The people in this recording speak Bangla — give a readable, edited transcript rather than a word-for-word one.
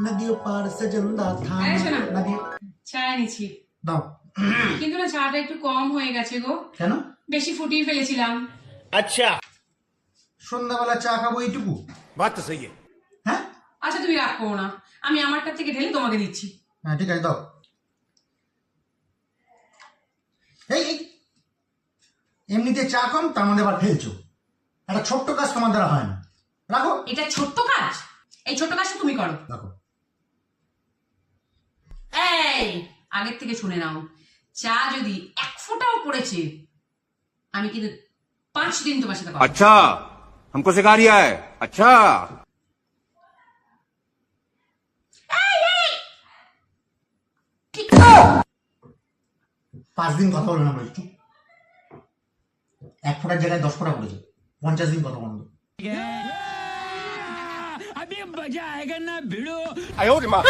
নদিও পার সজন্দা থা এই শোনা। নদী চা এনেছি, দাও। কিন্তু না চাটা একটু কম হয়ে গেছে গো, কেন? বেশি ফুটিয়ে ফেলেছিলাম। সন্ধ্যাবেলা চা খাবো এইটুকু? बात तो सही है। হ্যাঁ আচ্ছা তুমি রাগ করো না, আমি আমারটা থেকে ঢেলে তোমাকে দিচ্ছি। হ্যাঁ ঠিক আছে দাও। এই এই, এমনিতে চা কম, তার মধ্যে আবার ফেলছো। একটা ছোট্ট কাজ তোমার দ্বারা হয় না, রাখো। এটা ছোট্ট কাজ? এই ছোট্ট কাজটা তুমি করো। রাখো। এই আগের থেকে শুনে নাও, চা যদি এক ফোঁটাও পড়েছে আমি কিন্তু 5 দিন তোমার সাথে কথা বলবো। अच्छा हमको सिखा रिया है। अच्छा 5 দিন কথা বলে না বলছো, 1 ফোঁটার জায়গায় 10 ফোঁটা পড়েছে, 50 দিন কথা বন্ধ। आयो रे माँ।